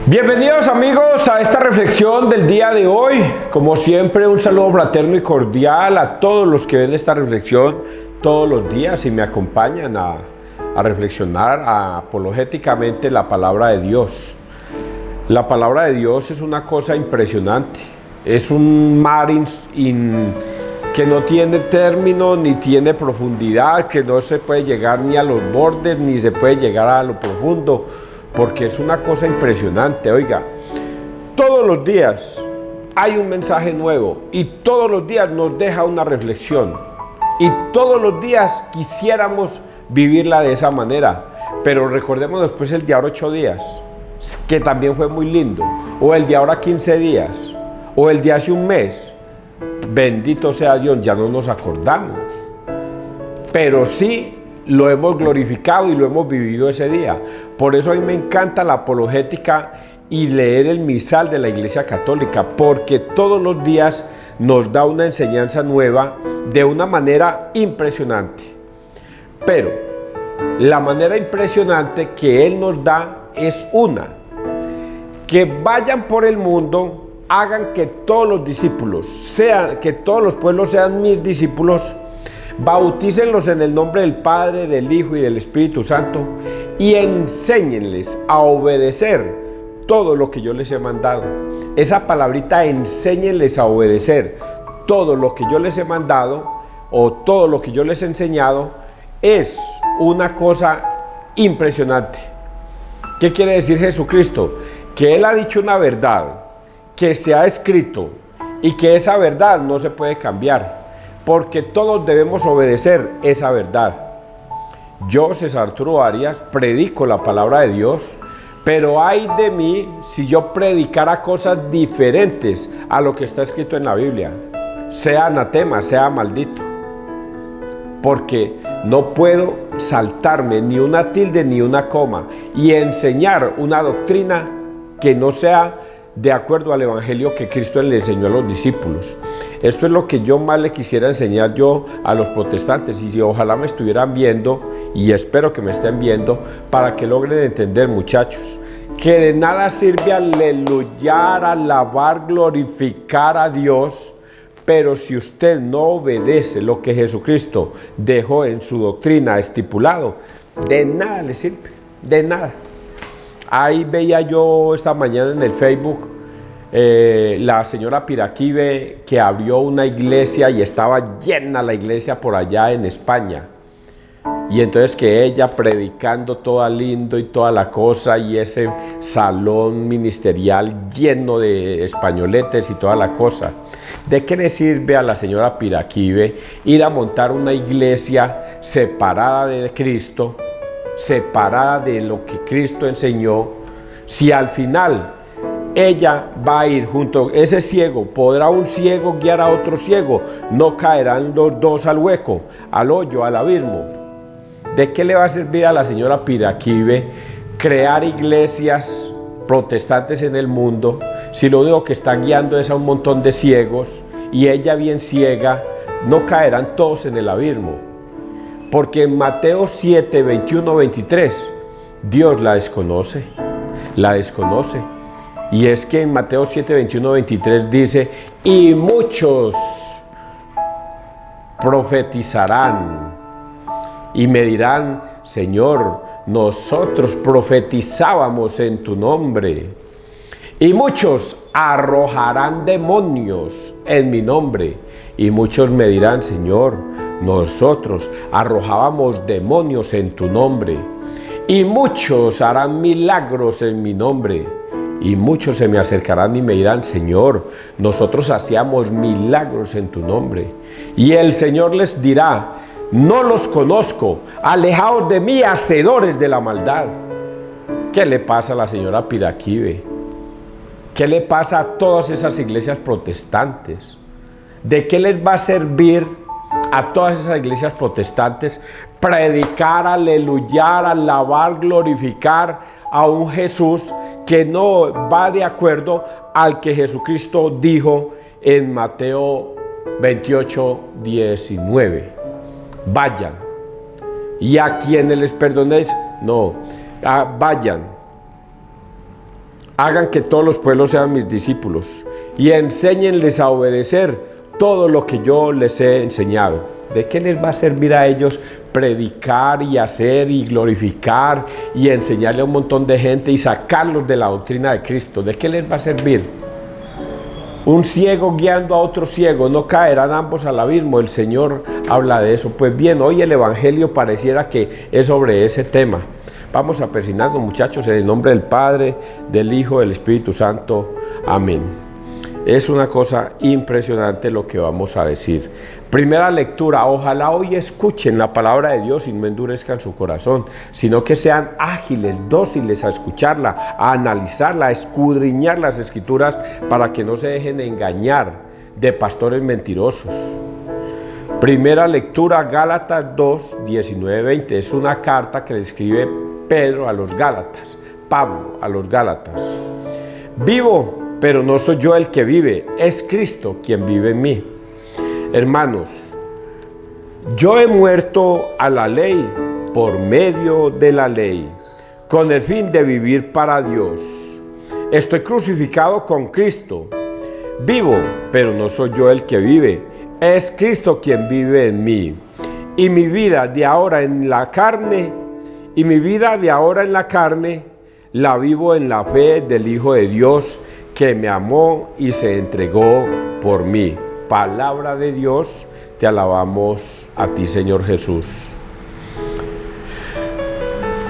Bienvenidos amigos a esta reflexión del día de hoy. Como siempre, un saludo fraterno y cordial a todos los que ven esta reflexión todos los días y me acompañan a reflexionar apologéticamente la palabra de Dios. La palabra de Dios es una cosa impresionante. Es un mar que no tiene término ni tiene profundidad, que no se puede llegar ni a los bordes ni se puede llegar a lo profundo, porque es una cosa impresionante. Oiga, todos los días hay un mensaje nuevo y todos los días nos deja una reflexión y todos los días quisiéramos vivirla de esa manera, pero recordemos después el de ahora 8 días, que también fue muy lindo, o el de ahora 15 días, o el de hace un mes. Bendito sea Dios, ya no nos acordamos, pero sí lo hemos glorificado y lo hemos vivido ese día. Por eso a mí me encanta la apologética y leer el misal de la Iglesia Católica, porque todos los días nos da una enseñanza nueva de una manera impresionante. Pero la manera impresionante que Él nos da es que vayan por el mundo, hagan que todos los discípulos que todos los pueblos sean mis discípulos, bautícenlos en el nombre del Padre, del Hijo y del Espíritu Santo y enséñenles a obedecer todo lo que yo les he mandado. Esa palabrita, enséñenles a obedecer todo lo que yo les he mandado o todo lo que yo les he enseñado, es una cosa impresionante. ¿Qué quiere decir Jesucristo? Que Él ha dicho una verdad que se ha escrito y que esa verdad no se puede cambiar, porque todos debemos obedecer esa verdad. Yo, César Arturo Arias, predico la palabra de Dios, pero ay de mí si yo predicara cosas diferentes a lo que está escrito en la Biblia, sea anatema, sea maldito, porque no puedo saltarme ni una tilde ni una coma y enseñar una doctrina que no sea de acuerdo al evangelio que Cristo le enseñó a los discípulos. Esto es lo que yo más le quisiera enseñar yo a los protestantes, y si ojalá me estuvieran viendo, y espero que me estén viendo, para que logren entender, muchachos, que de nada sirve aleluyar, alabar, glorificar a Dios, pero si usted no obedece lo que Jesucristo dejó en su doctrina estipulado, de nada le sirve, de nada. Ahí veía yo esta mañana en el Facebook la señora Piraquive, que abrió una iglesia y estaba llena la iglesia por allá en España. Y entonces que ella predicando toda lindo y toda la cosa, y ese salón ministerial lleno de españoletes y toda la cosa. ¿De qué le sirve a la señora Piraquive ir a montar una iglesia separada de Cristo, separada de lo que Cristo enseñó, si al final ella va a ir junto a ese ciego? ¿Podrá un ciego guiar a otro ciego? ¿No caerán los dos al hueco, al hoyo, al abismo? ¿De qué le va a servir a la señora Piraquive crear iglesias protestantes en el mundo si lo único que está guiando es a un montón de ciegos, y ella bien ciega? No caerán todos en el abismo, porque en Mateo 7, 21, 23 Dios la desconoce. Y es que en Mateo 7, 21, 23 dice: y muchos profetizarán y me dirán: Señor, nosotros profetizábamos en tu nombre. Y muchos arrojarán demonios en mi nombre. Y muchos me dirán: Señor, nosotros arrojábamos demonios en tu nombre. Y muchos harán milagros en mi nombre. Y muchos se me acercarán y me dirán: Señor, nosotros hacíamos milagros en tu nombre. Y el Señor les dirá: no los conozco, alejaos de mí, hacedores de la maldad. ¿Qué le pasa a la señora Piraquive? ¿Qué le pasa a todas esas iglesias protestantes? ¿De qué les va a servir a todas esas iglesias protestantes predicar, aleluyar, alabar, glorificar a un Jesús que no va de acuerdo al que Jesucristo dijo en Mateo 28, 19? Vayan, y a quienes les perdonéis, vayan Hagan que todos los pueblos sean mis discípulos y enséñenles a obedecer todo lo que yo les he enseñado. ¿De qué les va a servir a ellos predicar y hacer y glorificar y enseñarle a un montón de gente y sacarlos de la doctrina de Cristo? ¿De qué les va a servir? Un ciego guiando a otro ciego, ¿no caerán ambos al abismo? El Señor habla de eso. Pues bien, hoy el Evangelio pareciera que es sobre ese tema. Vamos a persignarnos, muchachos, en el nombre del Padre, del Hijo, del Espíritu Santo. Amén. Es una cosa impresionante lo que vamos a decir. Primera lectura, ojalá hoy escuchen la palabra de Dios y no endurezcan su corazón, sino que sean ágiles, dóciles a escucharla, a analizarla, a escudriñar las Escrituras para que no se dejen engañar de pastores mentirosos. Primera lectura, Gálatas 2, 19, 20. Es una carta que le escribe Pedro a los Gálatas, Pablo a los Gálatas. Vivo, pero no soy yo el que vive, es Cristo quien vive en mí. Hermanos, yo he muerto a la ley por medio de la ley, con el fin de vivir para Dios. Estoy crucificado con Cristo. Vivo, pero no soy yo el que vive, es Cristo quien vive en mí. Y mi vida de ahora en la carne, la vivo en la fe del Hijo de Dios, que me amó y se entregó por mí. Palabra de Dios, te alabamos a ti, Señor Jesús.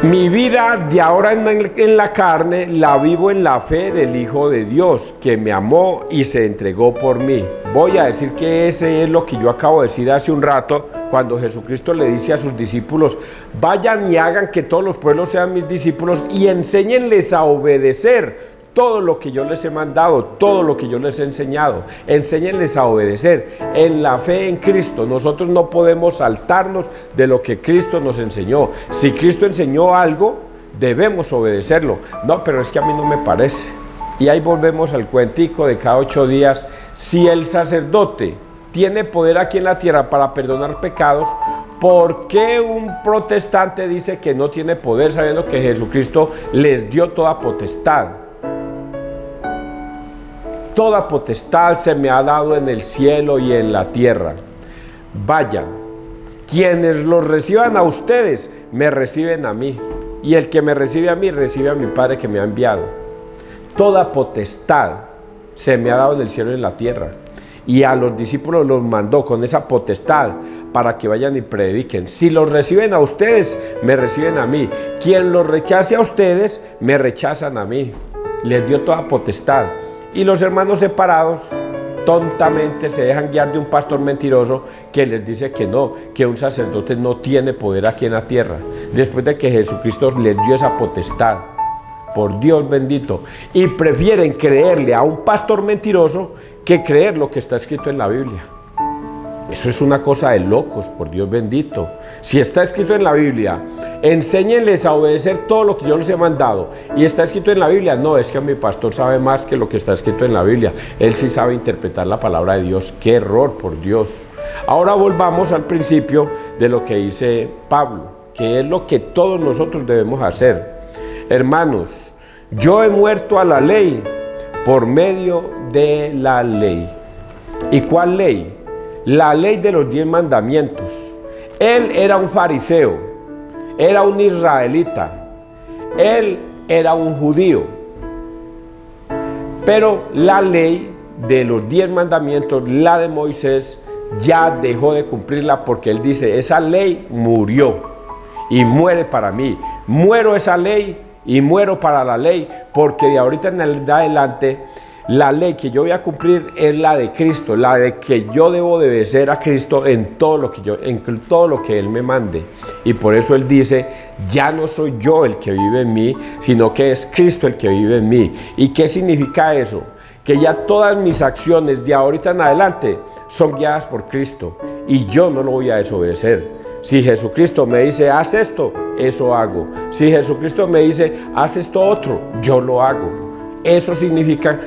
Mi vida de ahora en la carne la vivo en la fe del Hijo de Dios, que me amó y se entregó por mí. Voy a decir que ese es lo que yo acabo de decir hace un rato, cuando Jesucristo le dice a sus discípulos: vayan y hagan que todos los pueblos sean mis discípulos y enséñenles a obedecer todo lo que yo les he mandado, todo lo que yo les he enseñado. Enséñenles a obedecer en la fe en Cristo. Nosotros no podemos saltarnos de lo que Cristo nos enseñó. Si Cristo enseñó algo, debemos obedecerlo. No, pero es que a mí no me parece. Y ahí volvemos al cuentico de cada 8 días. Si el sacerdote tiene poder aquí en la tierra para perdonar pecados, ¿por qué un protestante dice que no tiene poder, sabiendo que Jesucristo les dio toda potestad? Toda potestad se me ha dado en el cielo y en la tierra. Vayan, quienes los reciban a ustedes, me reciben a mí. Y el que me recibe a mí, recibe a mi Padre que me ha enviado. Toda potestad se me ha dado en el cielo y en la tierra. Y a los discípulos los mandó con esa potestad para que vayan y prediquen. Si los reciben a ustedes, me reciben a mí. Quien los rechace a ustedes, me rechazan a mí. Les dio toda potestad. Y los hermanos separados tontamente se dejan guiar de un pastor mentiroso que les dice que no, que un sacerdote no tiene poder aquí en la tierra, después de que Jesucristo les dio esa potestad. Por Dios bendito. Y prefieren creerle a un pastor mentiroso que creer lo que está escrito en la Biblia. Eso es una cosa de locos, por Dios bendito. Si está escrito en la Biblia, enséñenles a obedecer todo lo que yo les he mandado. Y está escrito en la Biblia, no, es que mi pastor sabe más que lo que está escrito en la Biblia. Él sí sabe interpretar la palabra de Dios. ¡Qué error, por Dios! Ahora volvamos al principio de lo que dice Pablo, que es lo que todos nosotros debemos hacer. Hermanos, yo he muerto a la ley por medio de la ley. ¿Y cuál ley? La ley de los 10 mandamientos. Él era un fariseo, era un israelita, él era un judío. Pero la ley de los 10 mandamientos, la de Moisés, ya dejó de cumplirla porque él dice: esa ley murió y muere para mí. Muero esa ley y muero para la ley, porque de ahorita en adelante la ley que yo voy a cumplir es la de Cristo, la de que yo debo de obedecer a Cristo en todo lo que Él me mande. Y por eso Él dice: ya no soy yo el que vive en mí, sino que es Cristo el que vive en mí. ¿Y qué significa eso? Que ya todas mis acciones de ahorita en adelante son guiadas por Cristo y yo no lo voy a desobedecer. Si Jesucristo me dice: haz esto, eso hago. Si Jesucristo me dice: haz esto otro, yo lo hago. Eso significa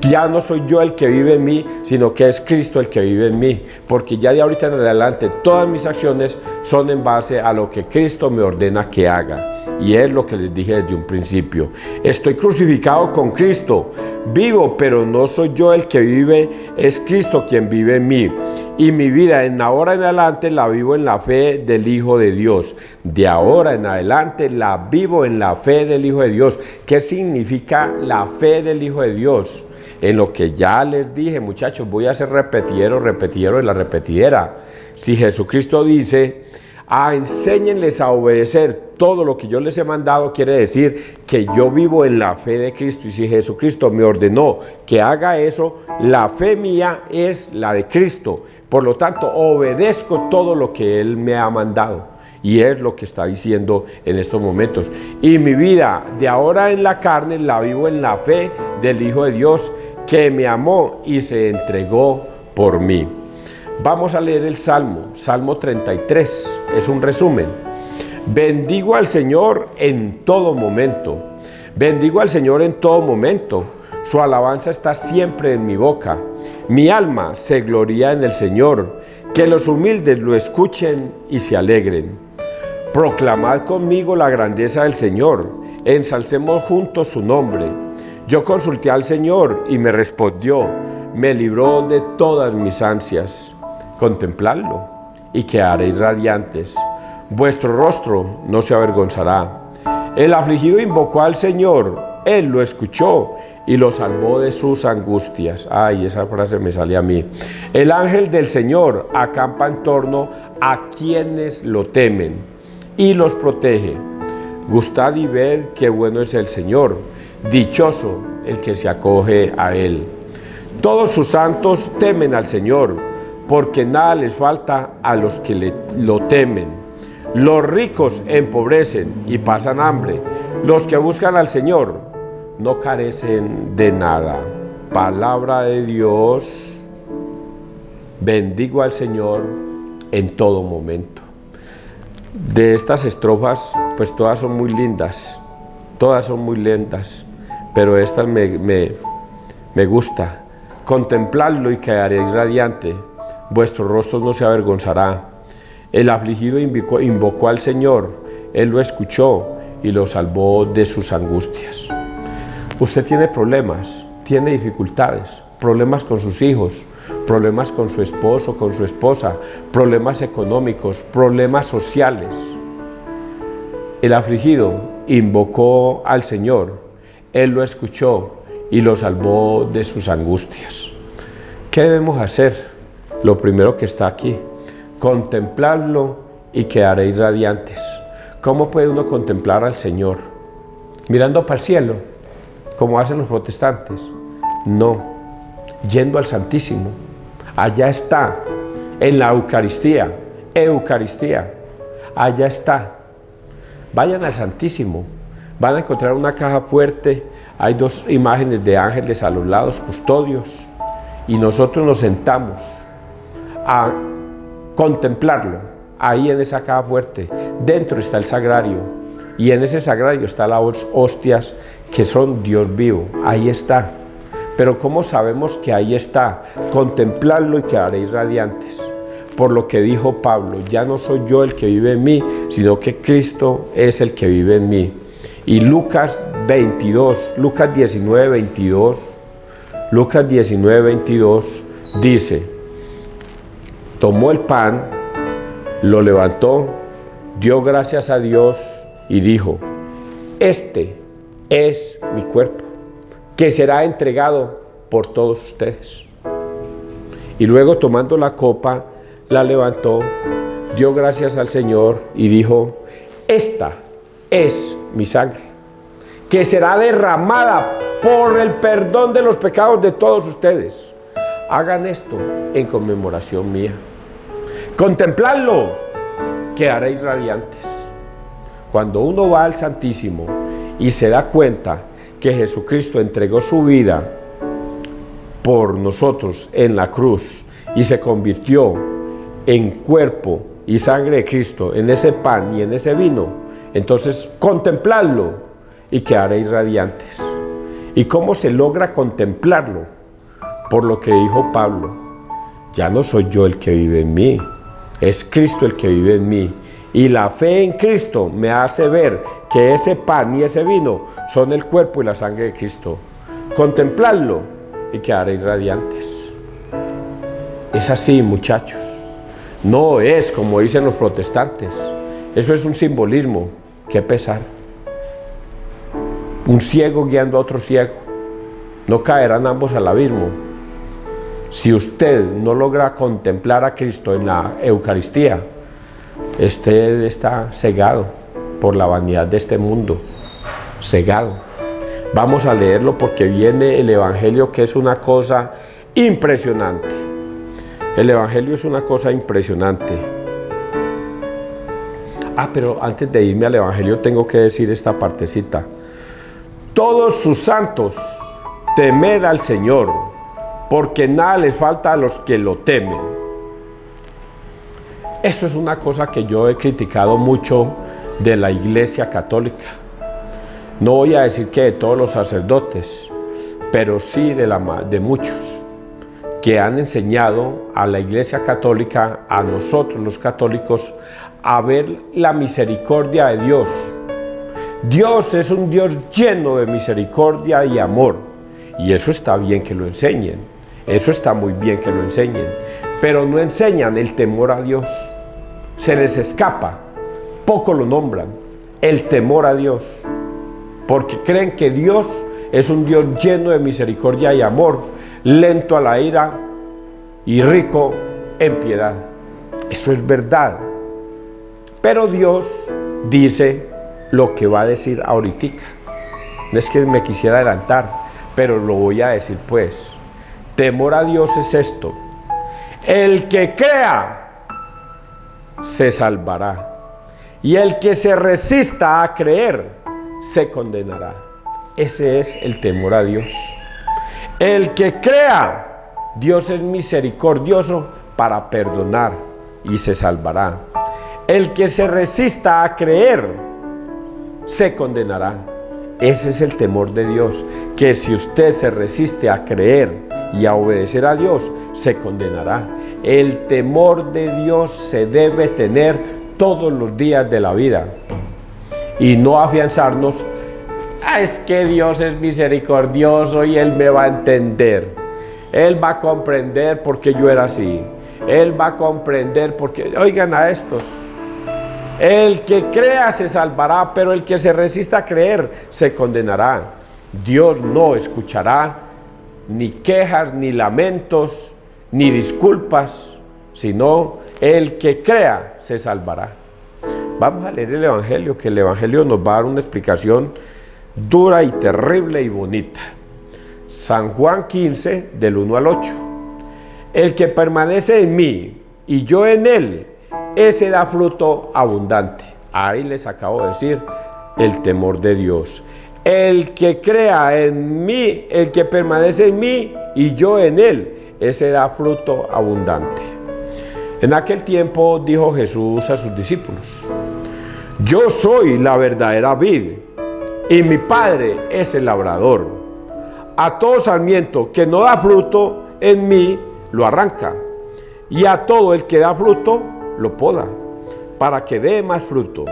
Ya no soy yo el que vive en mí, sino que es Cristo el que vive en mí, porque ya de ahorita en adelante todas mis acciones son en base a lo que Cristo me ordena que haga. Y es lo que les dije desde un principio. Estoy crucificado con Cristo, vivo, pero no soy yo el que vive, es Cristo quien vive en mí. Y mi vida en ahora en adelante la vivo en la fe del Hijo de Dios. De ahora en adelante la vivo en la fe del Hijo de Dios. ¿Qué significa la fe del Hijo de Dios? En lo que ya les dije, muchachos, voy a ser repetidero de la repetidera. Si Jesucristo dice, enséñenles a obedecer todo lo que yo les he mandado, quiere decir que yo vivo en la fe de Cristo. Y si Jesucristo me ordenó que haga eso, la fe mía es la de Cristo. Por lo tanto, obedezco todo lo que Él me ha mandado. Y es lo que está diciendo en estos momentos. Y mi vida de ahora en la carne la vivo en la fe del Hijo de Dios, que me amó y se entregó por mí. Vamos a leer el Salmo 33, es un resumen. Bendigo al Señor en todo momento. Bendigo al Señor en todo momento. Su alabanza está siempre en mi boca. Mi alma se gloría en el Señor. Que los humildes lo escuchen y se alegren. Proclamad conmigo la grandeza del Señor. Ensalcemos juntos su nombre. Yo consulté al Señor y me respondió. Me libró de todas mis ansias. Contempladlo y quedaréis radiantes. Vuestro rostro no se avergonzará. El afligido invocó al Señor, Él lo escuchó y lo salvó de sus angustias. Ay, esa frase me sale a mí. El ángel del Señor acampa en torno a quienes lo temen y los protege. Gustad y ved qué bueno es el Señor, dichoso el que se acoge a Él. Todos sus santos temen al Señor, porque nada les falta a los que lo temen. Los ricos empobrecen y pasan hambre. Los que buscan al Señor no carecen de nada. Palabra de Dios. Bendigo al Señor en todo momento. De estas estrofas, pues todas son muy lindas. Todas son muy lentas, pero esta me gusta. Contempladlo y quedaréis radiante. Vuestro rostro no se avergonzará. El afligido invocó al Señor, Él lo escuchó y lo salvó de sus angustias. Usted tiene problemas, tiene dificultades, problemas con sus hijos, problemas con su esposo, con su esposa, problemas económicos, problemas sociales. El afligido invocó al Señor, Él lo escuchó y lo salvó de sus angustias. ¿Qué debemos hacer? Lo primero que está aquí, contemplarlo y quedaréis radiantes. ¿Cómo puede uno contemplar al Señor? Mirando para el cielo, como hacen los protestantes. No, yendo al Santísimo. Allá está, en la Eucaristía, allá está. Vayan al Santísimo, van a encontrar una caja fuerte, hay dos imágenes de ángeles a los lados, custodios, y nosotros nos sentamos a contemplarlo. Ahí en esa caja fuerte, dentro está el sagrario, y en ese sagrario están las hostias que son Dios vivo. Ahí está. Pero ¿cómo sabemos que ahí está? Contemplarlo y quedaréis radiantes. Por lo que dijo Pablo, ya no soy yo el que vive en mí, sino que Cristo es el que vive en mí. Y Lucas 19, 22 dice, tomó el pan, lo levantó, dio gracias a Dios y dijo, este es mi cuerpo, que será entregado por todos ustedes. Y luego tomando la copa, la levantó, dio gracias al Señor y dijo, esta es mi sangre, que será derramada por el perdón de los pecados de todos ustedes. Hagan esto en conmemoración mía. Contempladlo, quedaréis radiantes. Cuando uno va al Santísimo y se da cuenta que Jesucristo entregó su vida por nosotros en la cruz y se convirtió en cuerpo y sangre de Cristo, en ese pan y en ese vino, entonces contempladlo y quedaréis radiantes. ¿Y cómo se logra contemplarlo? Por lo que dijo Pablo, ya no soy yo el que vive en mí, es Cristo el que vive en mí. Y la fe en Cristo me hace ver que ese pan y ese vino son el cuerpo y la sangre de Cristo. Contemplarlo y quedaréis radiantes. Es así, muchachos. No es como dicen los protestantes. Eso es un simbolismo. Qué pesar. Un ciego guiando a otro ciego. No caerán ambos al abismo. Si usted no logra contemplar a Cristo en la Eucaristía, usted está cegado por la vanidad de este mundo. Cegado. Vamos a leerlo porque viene el Evangelio, que es una cosa impresionante. El Evangelio es una cosa impresionante. Pero antes de irme al Evangelio tengo que decir esta partecita. Todos sus santos, temed al Señor, porque nada les falta a los que lo temen. Esto es una cosa que yo he criticado mucho de la Iglesia Católica. No voy a decir que de todos los sacerdotes, pero sí de muchos que han enseñado a la Iglesia Católica, a nosotros los católicos, a ver la misericordia de Dios. Dios es un Dios lleno de misericordia y amor, y eso está bien que lo enseñen, eso está muy bien que lo enseñen, pero no enseñan el temor a Dios. Se les escapa, poco lo nombran, el temor a Dios, porque creen que Dios es un Dios lleno de misericordia y amor, lento a la ira y rico en piedad. Eso es verdad. Pero Dios dice lo que va a decir ahorita. No es que me quisiera adelantar, pero lo voy a decir pues. Temor a Dios es esto: el que crea se salvará, y el que se resista a creer se condenará. Ese es el temor a Dios. El que crea, Dios es misericordioso para perdonar y se salvará. El que se resista a creer se condenará. Ese es el temor de Dios, que si usted se resiste a creer y a obedecer a Dios, se condenará. El temor de Dios se debe tener todos los días de la vida y no afianzarnos. Es que Dios es misericordioso y Él me va a entender. Él va a comprender porque yo era así. Él va a comprender porque, oigan a estos. El que crea se salvará, pero el que se resista a creer se condenará. Dios no escuchará ni quejas, ni lamentos, ni disculpas, sino el que crea se salvará. Vamos a leer el Evangelio, que el Evangelio nos va a dar una explicación dura y terrible y bonita. San Juan 15, del 1 al 8. El que permanece en mí y yo en él, ese da fruto abundante. Ahí les acabo de decir el temor de Dios. El que crea en mí, el que permanece en mí y yo en él, ese da fruto abundante. En aquel tiempo dijo Jesús a sus discípulos: yo soy la verdadera vid y mi Padre es el labrador. A todo sarmiento que no da fruto en mí, lo arranca, y a todo el que da fruto, lo poda, para que dé más fruto.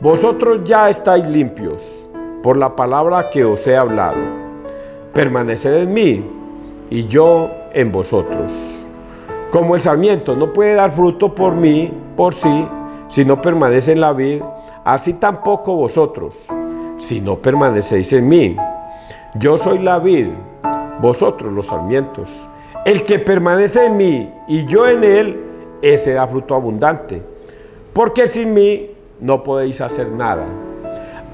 Vosotros ya estáis limpios por la palabra que os he hablado. Permaneced en mí y yo en vosotros. Como el sarmiento no puede dar fruto por sí, si no permanece en la vid, así tampoco vosotros, si no permanecéis en mí. Yo soy la vid, vosotros los sarmientos. El que permanece en mí y yo en él, ese da fruto abundante, porque sin mí no podéis hacer nada.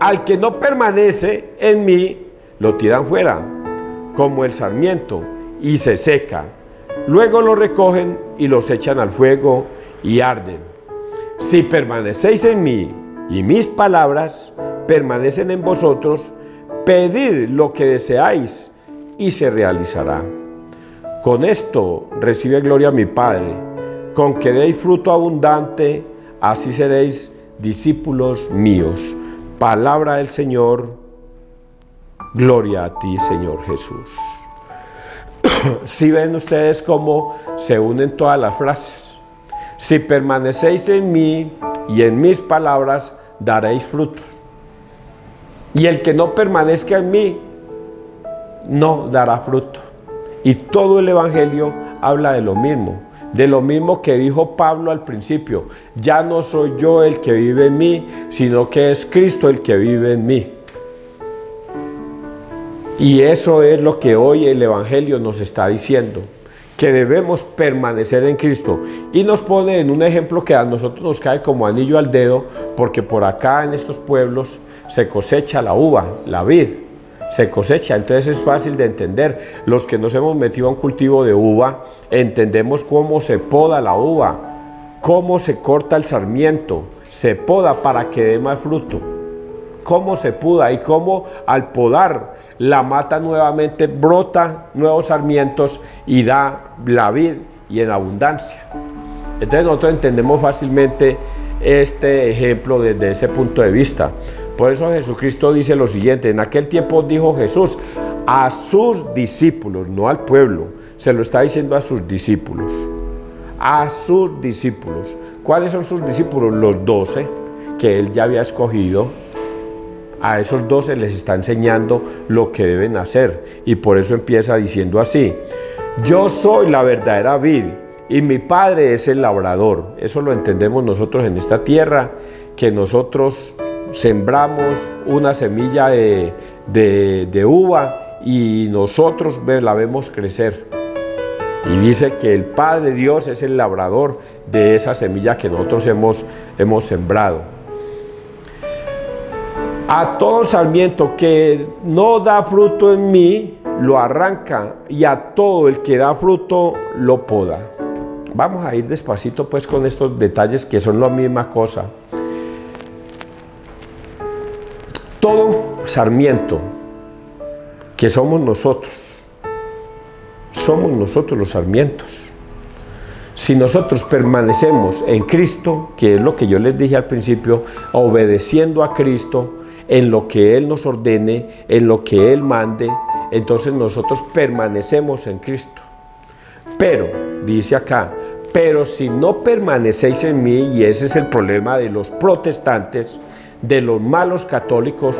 Al que no permanece en mí, lo tiran fuera, como el sarmiento, y se seca. Luego lo recogen y los echan al fuego y arden. Si permanecéis en mí y mis palabras permanecen en vosotros, pedid lo que deseáis y se realizará. Con esto recibe gloria a mi Padre, con que deis fruto abundante, así seréis discípulos míos. Palabra del Señor. Gloria a ti, Señor Jesús. Si ven ustedes cómo se unen todas las frases. Si permanecéis en mí y en mis palabras, daréis frutos. Y el que no permanezca en mí, no dará fruto. Y todo el Evangelio habla de lo mismo que dijo Pablo al principio. Ya no soy yo el que vive en mí, sino que es Cristo el que vive en mí. Y eso es lo que hoy el Evangelio nos está diciendo, que debemos permanecer en Cristo. Y nos pone en un ejemplo que a nosotros nos cae como anillo al dedo, porque por acá en estos pueblos se cosecha la uva, la vid, se cosecha. Entonces es fácil de entender. Los que nos hemos metido a un cultivo de uva, entendemos cómo se poda la uva, cómo se corta el sarmiento, se poda para que dé más fruto. Cómo se poda y cómo al podar la mata nuevamente, brota nuevos sarmientos y da la vid y en abundancia. Entonces nosotros entendemos fácilmente este ejemplo desde ese punto de vista. Por eso Jesucristo dice lo siguiente: en aquel tiempo dijo Jesús a sus discípulos, no al pueblo, se lo está diciendo a sus discípulos. A sus discípulos. ¿Cuáles son sus discípulos? Los 12 que él ya había escogido. A esos 12 les está enseñando lo que deben hacer. Y por eso empieza diciendo así: yo soy la verdadera vid y mi Padre es el labrador. Eso lo entendemos nosotros en esta tierra, que nosotros sembramos una semilla de uva y nosotros la vemos crecer. Y dice que el Padre Dios es el labrador de esa semilla que nosotros hemos sembrado. A todo sarmiento que no da fruto en mí, lo arranca, y a todo el que da fruto, lo poda. Vamos a ir despacito pues con estos detalles que son la misma cosa. Todo sarmiento que somos nosotros los sarmientos. Si nosotros permanecemos en Cristo, que es lo que yo les dije al principio, obedeciendo a Cristo, en lo que Él nos ordene, en lo que Él mande, entonces nosotros permanecemos en Cristo. Pero, dice acá, pero si no permanecéis en mí, y ese es el problema de los protestantes, de los malos católicos,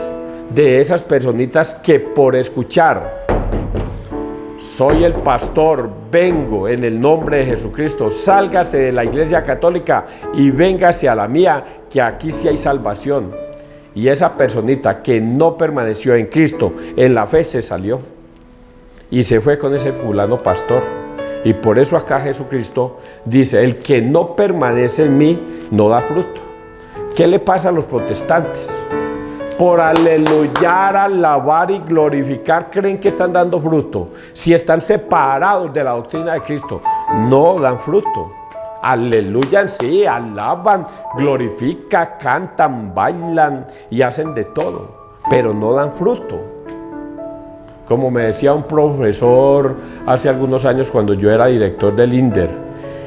de esas personitas que por escuchar, soy el pastor, vengo en el nombre de Jesucristo, sálgase de la iglesia católica y véngase a la mía, que aquí sí hay salvación. Y esa personita que no permaneció en Cristo, en la fe, se salió y se fue con ese fulano pastor. Y por eso acá Jesucristo dice: el que no permanece en mí no da fruto. ¿Qué le pasa a los protestantes? Por aleluyar, alabar y glorificar, creen que están dando fruto. Si están separados de la doctrina de Cristo, no dan fruto. Aleluyan, sí, alaban, glorifican, cantan, bailan y hacen de todo, pero no dan fruto. Como me decía un profesor hace algunos años cuando yo era director del INDER,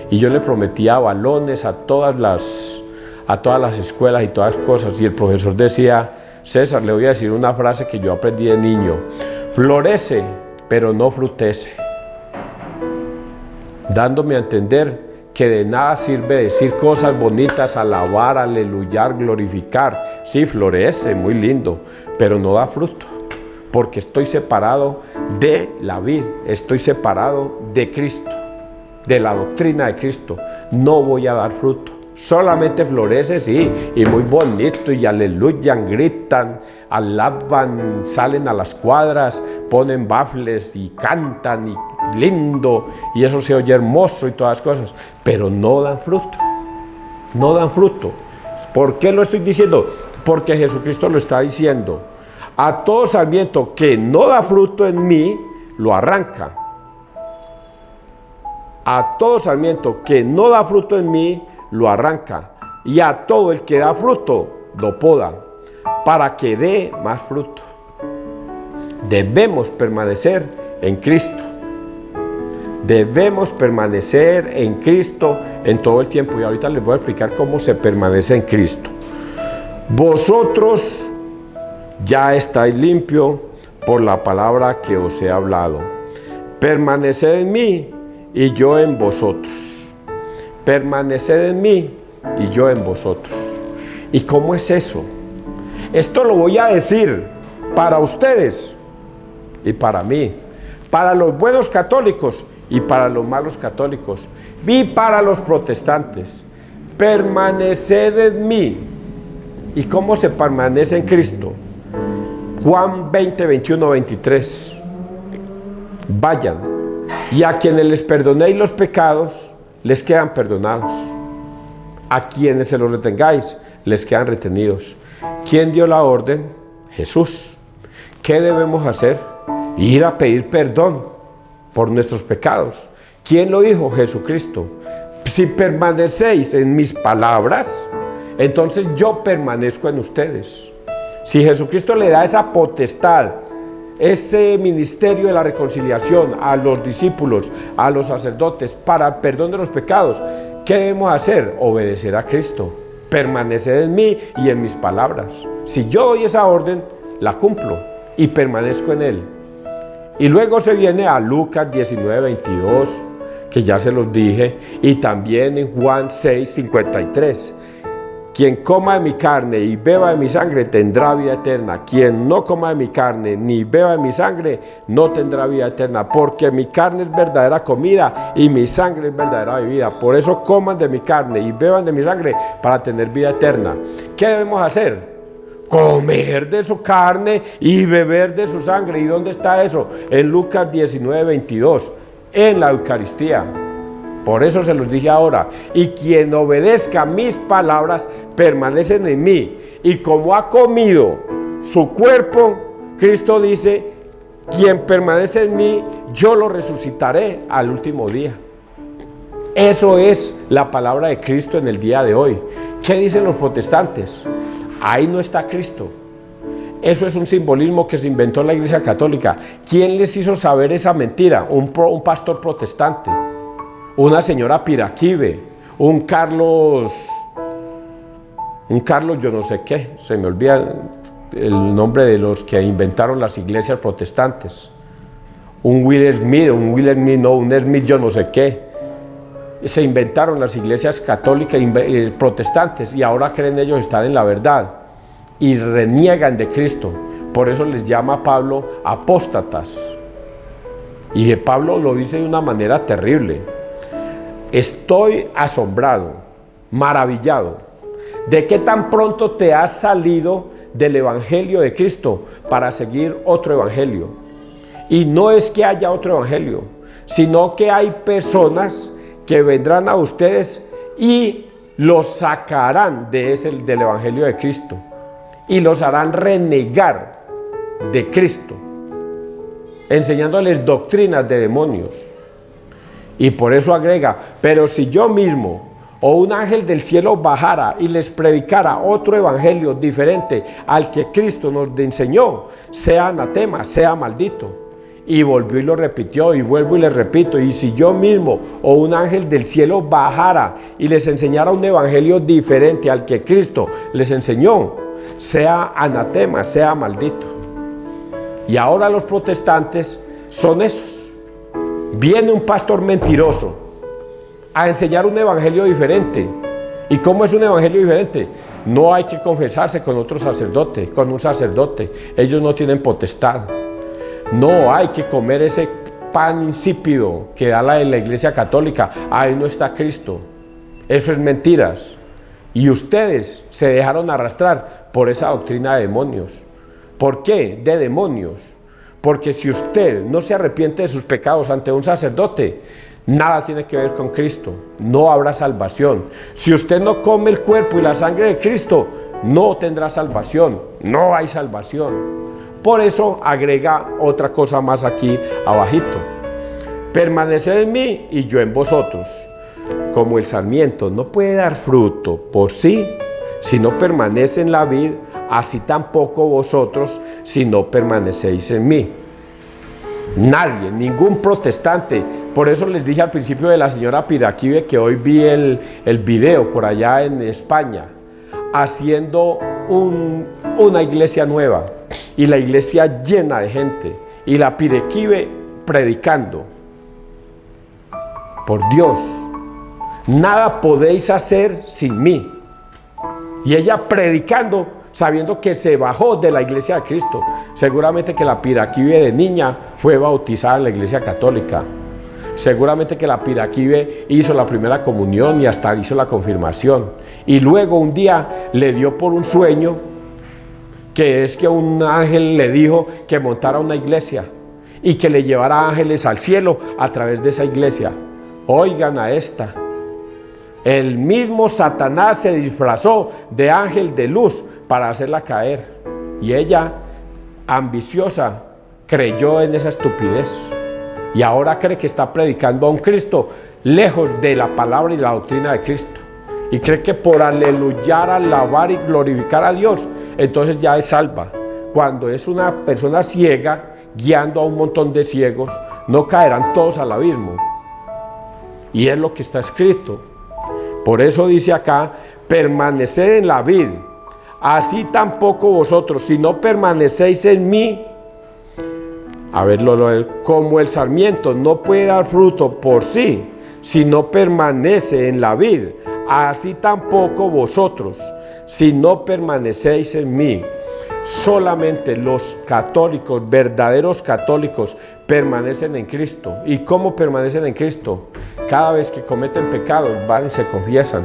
y yo le prometía balones a todas las escuelas y todas las cosas, y el profesor decía: César, le voy a decir una frase que yo aprendí de niño: florece, pero no frutece. Dándome a entender que de nada sirve decir cosas bonitas, alabar, aleluyar, glorificar. Sí, florece, muy lindo, pero no da fruto, porque estoy separado de la vid, estoy separado de Cristo, de la doctrina de Cristo. No voy a dar fruto. Solamente florece, sí, y muy bonito, y aleluyan, gritan, alaban, salen a las cuadras, ponen bafles y cantan, y lindo, y eso se oye hermoso y todas las cosas, pero no dan fruto, no dan fruto. ¿Por qué lo estoy diciendo? Porque Jesucristo lo está diciendo: a todo sarmiento que no da fruto en mí, lo arranca. A todo sarmiento que no da fruto en mí, lo arranca, y a todo el que da fruto, lo poda, para que dé más fruto. Debemos permanecer en Cristo. Debemos permanecer en Cristo en todo el tiempo. Y ahorita les voy a explicar cómo se permanece en Cristo. Vosotros ya estáis limpios por la palabra que os he hablado. Permaneced en mí y yo en vosotros. Permaneced en mí y yo en vosotros. ¿Y cómo es eso? Esto lo voy a decir para ustedes y para mí, para los buenos católicos y para los malos católicos, y para los protestantes. Permaneced en mí. ¿Y cómo se permanece en Cristo? Juan 20, 21, 23. Vayan, y a quienes les perdonéis los pecados, les quedan perdonados. A quienes se los retengáis, les quedan retenidos. ¿Quién dio la orden? Jesús. ¿Qué debemos hacer? Ir a pedir perdón por nuestros pecados. ¿Quién lo dijo? Jesucristo. Si permanecéis en mis palabras, entonces yo permanezco en ustedes. Si Jesucristo le da esa potestad, ese ministerio de la reconciliación a los discípulos, a los sacerdotes, para el perdón de los pecados, ¿qué debemos hacer? Obedecer a Cristo. Permanecer en mí y en mis palabras. Si yo doy esa orden, la cumplo y permanezco en Él. Y luego se viene a Lucas 19, 22, que ya se los dije, y también en Juan 6, 53. Quien coma de mi carne y beba de mi sangre tendrá vida eterna. Quien no coma de mi carne ni beba de mi sangre no tendrá vida eterna. Porque mi carne es verdadera comida y mi sangre es verdadera bebida. Por eso coman de mi carne y beban de mi sangre para tener vida eterna. ¿Qué debemos hacer? Comer de su carne y beber de su sangre. ¿Y dónde está eso? En Lucas 19, 22. En la Eucaristía. Por eso se los dije ahora. Y quien obedezca mis palabras permanecen en mí. Y como ha comido su cuerpo, Cristo dice, quien permanece en mí, yo lo resucitaré al último día. Eso es la palabra de Cristo en el día de hoy. ¿Qué dicen los protestantes? Ahí no está Cristo. Eso es un simbolismo que se inventó la Iglesia Católica. ¿Quién les hizo saber esa mentira? Un pastor protestante. Una señora Piraquive, un Carlos yo no sé qué, se me olvida el nombre de los que inventaron las iglesias protestantes. Un Will Smith yo no sé qué. Se inventaron las iglesias católicas protestantes y ahora creen ellos estar en la verdad y reniegan de Cristo. Por eso les llama Pablo apóstatas. Y Pablo lo dice de una manera terrible. Estoy asombrado, maravillado, de que tan pronto te has salido del evangelio de Cristo para seguir otro evangelio. Y no es que haya otro evangelio, sino que hay personas que vendrán a ustedes y los sacarán del evangelio de Cristo y los harán renegar de Cristo, enseñándoles doctrinas de demonios. Y por eso agrega, pero si yo mismo o un ángel del cielo bajara y les predicara otro evangelio diferente al que Cristo nos enseñó, sea anatema, sea maldito. Y volvió y lo repitió, y vuelvo y les repito, y si yo mismo o un ángel del cielo bajara y les enseñara un evangelio diferente al que Cristo les enseñó, sea anatema, sea maldito. Y ahora los protestantes son esos. Viene un pastor mentiroso a enseñar un evangelio diferente. ¿Y cómo es un evangelio diferente? No hay que confesarse con otro sacerdote, con un sacerdote. Ellos no tienen potestad. No hay que comer ese pan insípido que da la Iglesia Católica. Ahí no está Cristo. Eso es mentiras. Y ustedes se dejaron arrastrar por esa doctrina de demonios. ¿Por qué? De demonios. Porque si usted no se arrepiente de sus pecados ante un sacerdote, nada tiene que ver con Cristo. No habrá salvación. Si usted no come el cuerpo y la sangre de Cristo, no tendrá salvación. No hay salvación. Por eso agrega otra cosa más aquí abajito. Permaneced en mí y yo en vosotros. Como el sarmiento no puede dar fruto por sí, si no permanece en la vid, así tampoco vosotros si no permanecéis en mí. Nadie, ningún protestante. Por eso les dije al principio de la señora Piraquive que hoy vi el video por allá en España, haciendo una iglesia nueva y la iglesia llena de gente y la Pirequive predicando. Por Dios, nada podéis hacer sin mí. Y ella predicando, sabiendo que se bajó de la iglesia de Cristo. Seguramente que la Pirequive de niña fue bautizada en la iglesia católica. Seguramente que la Pirequive hizo la primera comunión y hasta hizo la confirmación. Y luego un día le dio por un sueño, que es que un ángel le dijo que montara una iglesia y que le llevara ángeles al cielo a través de esa iglesia. Oigan a esta. El mismo Satanás se disfrazó de ángel de luz para hacerla caer. Y ella, ambiciosa, creyó en esa estupidez. Y ahora cree que está predicando a un Cristo lejos de la palabra y la doctrina de Cristo. Y cree que por aleluyar, alabar y glorificar a Dios, entonces ya es salva. Cuando es una persona ciega, guiando a un montón de ciegos, no caerán todos al abismo. Y es lo que está escrito. Por eso dice acá, permaneced en la vid, así tampoco vosotros, si no permanecéis en mí. A verlo, como el sarmiento no puede dar fruto por sí, si no permanece en la vid, así tampoco vosotros, si no permanecéis en mí. Solamente los católicos, verdaderos católicos, permanecen en Cristo. ¿Y cómo permanecen en Cristo? Cada vez que cometen pecados, van y se confiesan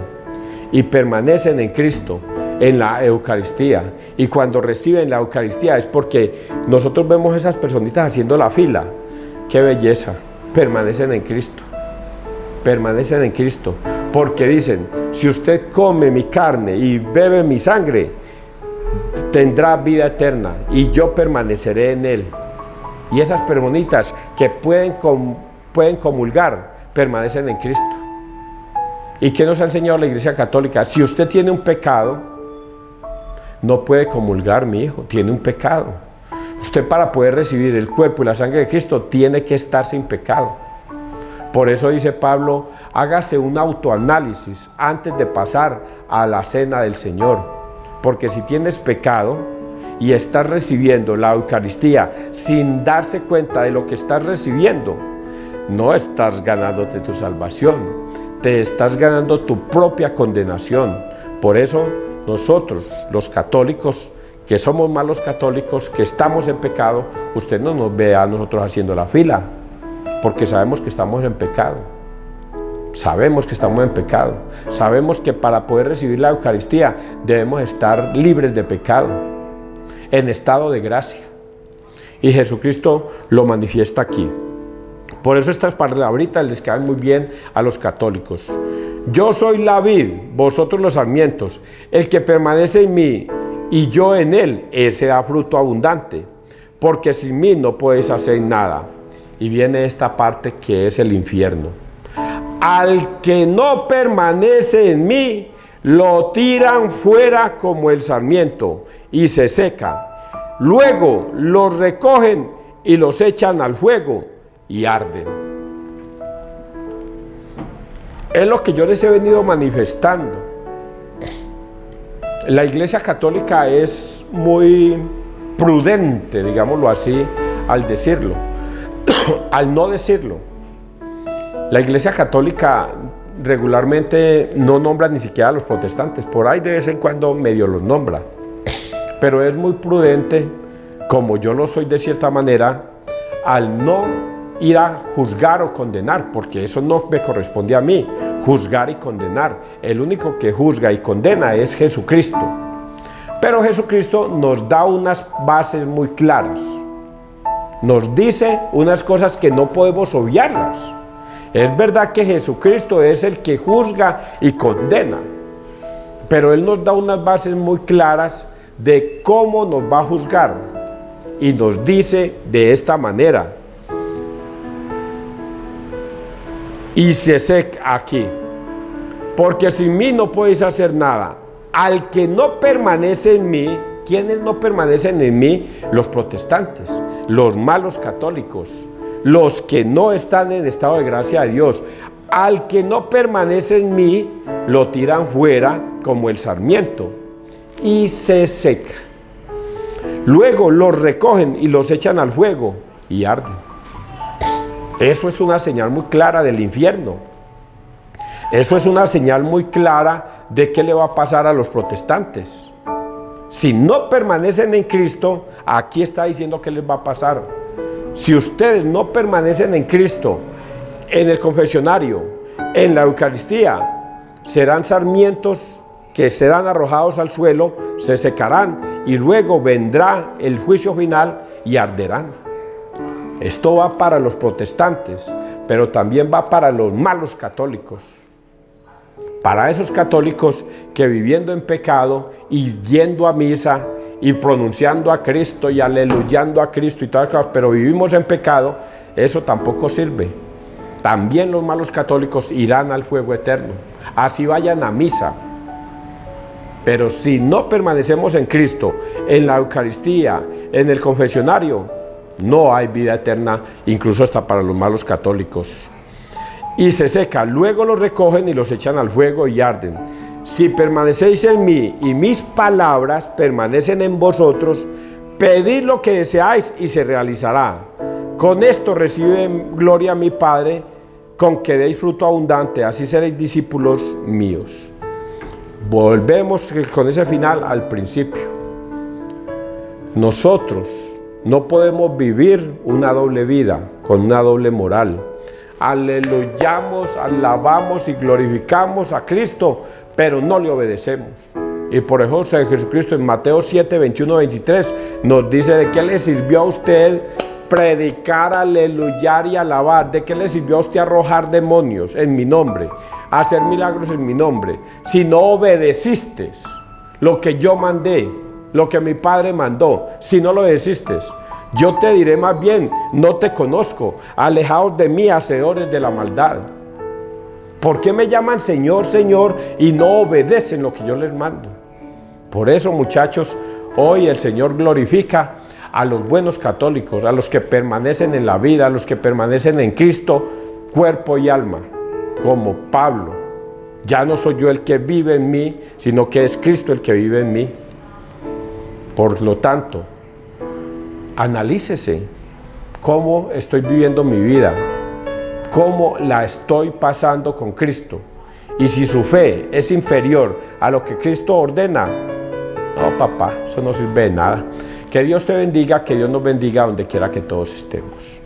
y permanecen en Cristo, en la Eucaristía. Y cuando reciben la Eucaristía es porque nosotros vemos esas personitas haciendo la fila. ¡Qué belleza! Permanecen en Cristo. Permanecen en Cristo. Porque dicen, si usted come mi carne y bebe mi sangre, tendrá vida eterna y yo permaneceré en él. Y esas personitas que pueden comulgar, permanecen en Cristo. ¿Y qué nos ha enseñado la Iglesia Católica? Si usted tiene un pecado, no puede comulgar, mi hijo, tiene un pecado. Usted, para poder recibir el cuerpo y la sangre de Cristo, tiene que estar sin pecado. Por eso dice Pablo, hágase un autoanálisis antes de pasar a la cena del Señor. Porque si tienes pecado y estás recibiendo la Eucaristía sin darse cuenta de lo que estás recibiendo, no estás ganándote tu salvación, te estás ganando tu propia condenación. Por eso nosotros, los católicos, que somos malos católicos, que estamos en pecado, usted no nos ve a nosotros haciendo la fila, porque sabemos que estamos en pecado. Sabemos que estamos en pecado. Sabemos que para poder recibir la Eucaristía debemos estar libres de pecado, en estado de gracia. Y Jesucristo lo manifiesta aquí. Por eso estas palabritas les quedan muy bien a los católicos. Yo soy la vid, vosotros los sarmientos. El que permanece en mí y yo en él, ese da fruto abundante. Porque sin mí no podéis hacer nada. Y viene esta parte que es el infierno. Al que no permanece en mí, lo tiran fuera como el sarmiento y se seca. Luego los recogen y los echan al fuego y arden. Es lo que yo les he venido manifestando. La Iglesia Católica es muy prudente, digámoslo así, al decirlo, al no decirlo. La Iglesia Católica regularmente no nombra ni siquiera a los protestantes, por ahí de vez en cuando medio los nombra, pero es muy prudente, como yo lo soy de cierta manera, al no ir a juzgar o condenar, porque eso no me corresponde a mí, juzgar y condenar. El único que juzga y condena es Jesucristo. Pero Jesucristo nos da unas bases muy claras, nos dice unas cosas que no podemos obviarlas. Es verdad que Jesucristo es el que juzga y condena, pero Él nos da unas bases muy claras de cómo nos va a juzgar y nos dice de esta manera. Y se seca aquí, porque sin mí no podéis hacer nada. Al que no permanece en mí, ¿quiénes no permanecen en mí? Los protestantes, los malos católicos, los que no están en estado de gracia de Dios. Al que no permanece en mí, lo tiran fuera como el sarmiento y se seca. Luego los recogen y los echan al fuego y arden. Eso es una señal muy clara del infierno. Eso es una señal muy clara de qué le va a pasar a los protestantes. Si no permanecen en Cristo, aquí está diciendo qué les va a pasar. Si ustedes no permanecen en Cristo, en el confesionario, en la Eucaristía, serán sarmientos que serán arrojados al suelo, se secarán y luego vendrá el juicio final y arderán. Esto va para los protestantes, pero también va para los malos católicos. Para esos católicos que viviendo en pecado y yendo a misa y pronunciando a Cristo y aleluyando a Cristo y todas las cosas, pero vivimos en pecado, eso tampoco sirve. También los malos católicos irán al fuego eterno, así vayan a misa. Pero si no permanecemos en Cristo, en la Eucaristía, en el confesionario, no hay vida eterna, incluso hasta para los malos católicos. Y se seca, luego los recogen y los echan al fuego y arden. Si permanecéis en mí y mis palabras permanecen en vosotros, pedid lo que deseáis y se realizará. Con esto recibe gloria a mi Padre, con que deis fruto abundante, así seréis discípulos míos. Volvemos con ese final al principio. Nosotros no podemos vivir una doble vida, con una doble moral. Aleluyamos, alabamos y glorificamos a Cristo, pero no le obedecemos. Y por eso Jesucristo en Mateo 7, 21, 23 nos dice: ¿de qué le sirvió a usted predicar, aleluyar y alabar? ¿De qué le sirvió a usted arrojar demonios en mi nombre, hacer milagros en mi nombre, si no obedeciste lo que yo mandé, lo que mi Padre mandó? Si no lo obedeciste, yo te diré más bien: no te conozco, alejaos de mí, hacedores de la maldad. ¿Por qué me llaman Señor, Señor y no obedecen lo que yo les mando? Por eso, muchachos, hoy el Señor glorifica a los buenos católicos, a los que permanecen en la vida, a los que permanecen en Cristo, cuerpo y alma, como Pablo. Ya no soy yo el que vive en mí, sino que es Cristo el que vive en mí. Por lo tanto, analícese cómo estoy viviendo mi vida, cómo la estoy pasando con Cristo. Y si su fe es inferior a lo que Cristo ordena, no, papá, eso no sirve de nada. Que Dios te bendiga, que Dios nos bendiga donde quiera que todos estemos.